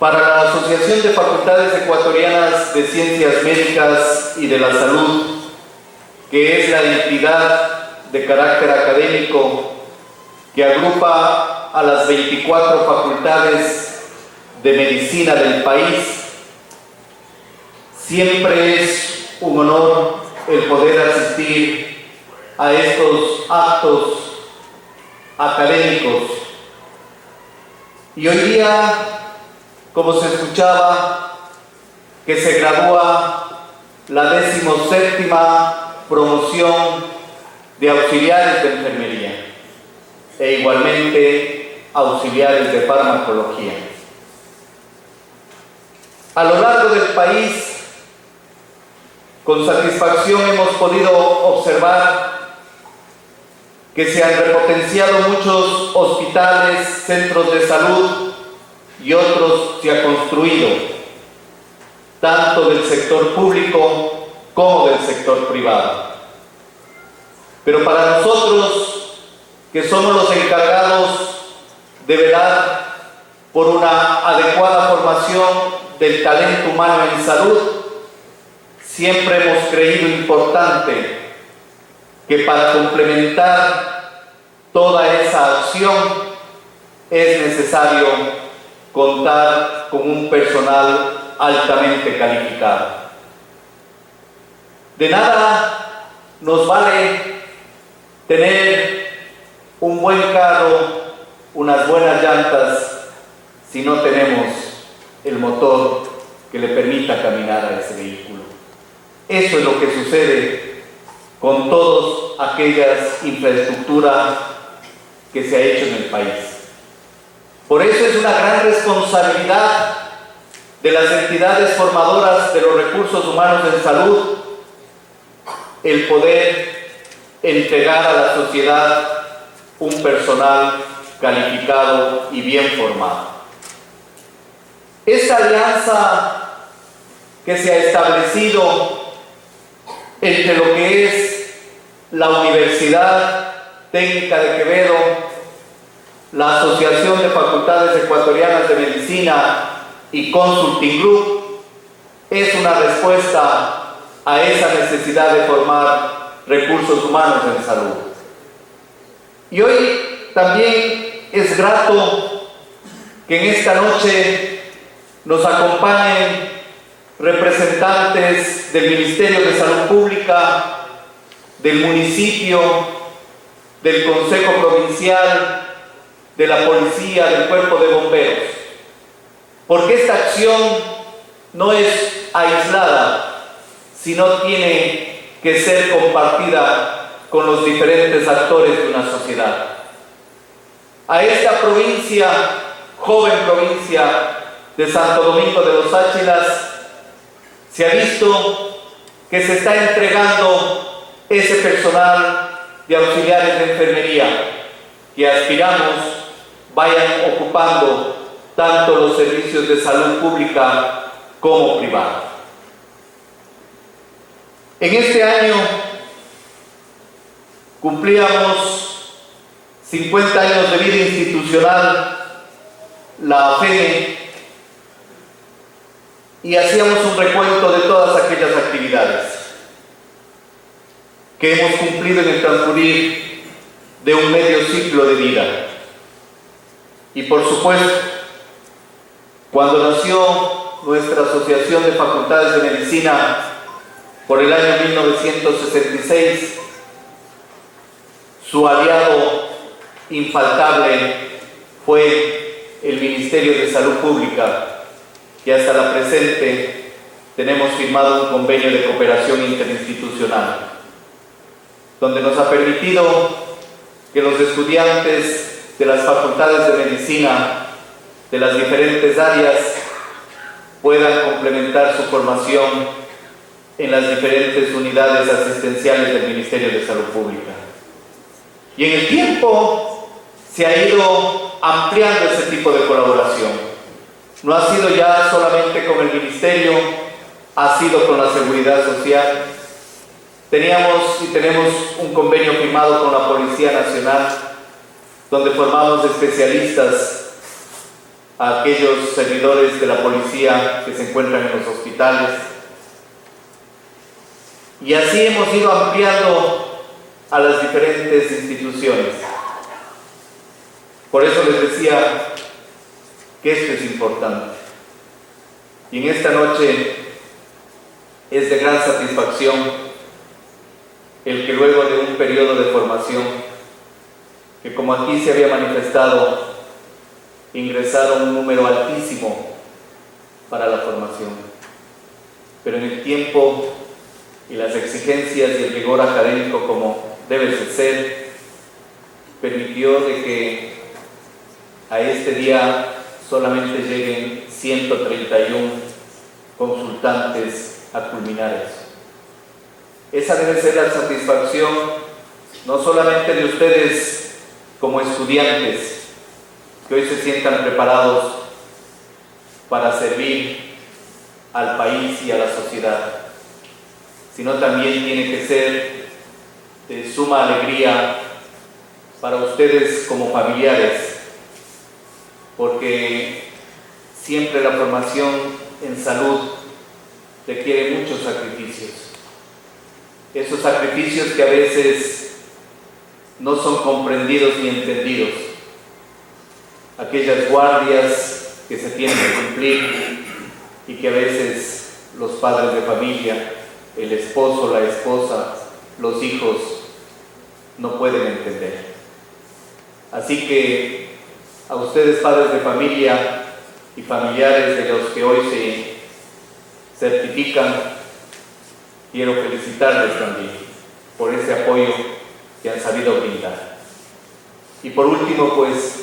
Para la Asociación de Facultades Ecuatorianas de Ciencias Médicas y de la Salud, que es la entidad de carácter académico que agrupa a las 24 facultades de medicina del país, siempre es un honor el poder asistir a estos actos académicos. Y hoy día, como se escuchaba, que se gradúa la 17ª promoción de auxiliares de enfermería e igualmente auxiliares de farmacología. A lo largo del país, con satisfacción hemos podido observar que se han repotenciado muchos hospitales, centros de salud y otros se ha construido, tanto del sector público como del sector privado. Pero para nosotros, que somos los encargados de velar por una adecuada formación del talento humano en salud, siempre hemos creído importante que para complementar toda esa acción es necesario contar con un personal altamente calificado. De nada nos vale tener un buen carro, unas buenas llantas, si no tenemos el motor que le permita caminar a ese vehículo. Eso es lo que sucede con todas aquellas infraestructuras que se ha hecho en el país. Por eso es una gran responsabilidad de las entidades formadoras de los recursos humanos en salud el poder entregar a la sociedad un personal calificado y bien formado. Esta alianza que se ha establecido entre lo que es la Universidad Técnica de Quevedo, la Asociación de Facultades Ecuatorianas de Medicina y Consulting Group es una respuesta a esa necesidad de formar recursos humanos en salud. Y hoy también es grato que en esta noche nos acompañen representantes del Ministerio de Salud Pública, del municipio, del Consejo Provincial, de la Policía, del Cuerpo de Bomberos, porque esta acción no es aislada, sino tiene que ser compartida con los diferentes actores de una sociedad. A esta provincia, joven provincia de Santo Domingo de los Áchilas, se ha visto que se está entregando ese personal de auxiliares de enfermería que aspiramos vayan ocupando tanto los servicios de salud pública como privada. En este año cumplíamos 50 años de vida institucional, la AFEME, y hacíamos un recuento de todas aquellas actividades que hemos cumplido en el transcurrir de un medio ciclo de vida. Y por supuesto, cuando nació nuestra Asociación de Facultades de Medicina por el año 1966, su aliado infaltable fue el Ministerio de Salud Pública, que hasta la presente tenemos firmado un convenio de cooperación interinstitucional, donde nos ha permitido que los estudiantes de las facultades de medicina de las diferentes áreas puedan complementar su formación en las diferentes unidades asistenciales del Ministerio de Salud Pública. Y en el tiempo se ha ido ampliando ese tipo de colaboración. No ha sido ya solamente con el Ministerio, ha sido con la Seguridad Social. Teníamos y tenemos un convenio firmado con la Policía Nacional, donde formamos especialistas a aquellos servidores de la policía que se encuentran en los hospitales. Y así hemos ido ampliando a las diferentes instituciones. Por eso les decía que esto es importante. Y en esta noche es de gran satisfacción el que luego de un periodo de formación, que como aquí se había manifestado, ingresaron un número altísimo para la formación, pero en el tiempo y las exigencias y el rigor académico como debe de ser, permitió de que a este día solamente lleguen 131 consultantes a culminar eso. Esa debe ser la satisfacción no solamente de ustedes como estudiantes, que hoy se sientan preparados para servir al país y a la sociedad, sino también tiene que ser de suma alegría para ustedes como familiares, porque siempre la formación en salud requiere muchos sacrificios. Esos sacrificios que a veces no son comprendidos ni entendidos. Aquellas guardias que se tienen que cumplir y que a veces los padres de familia, el esposo, la esposa, los hijos no pueden entender. Así que a ustedes, padres de familia y familiares de los que hoy se certifican, quiero felicitarles también por ese apoyo que han sabido brindar. Y por último, pues,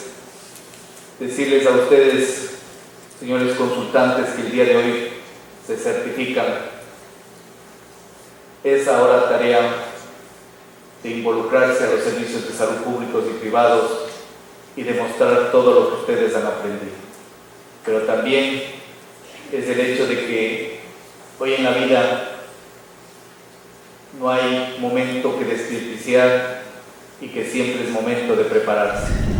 decirles a ustedes, señores consultantes, que el día de hoy se certifican, es ahora tarea de involucrarse a los servicios de salud públicos y privados y demostrar todo lo que ustedes han aprendido. Pero también es el hecho de que hoy en la vida no hay momento que desperdiciar y que siempre es momento de prepararse.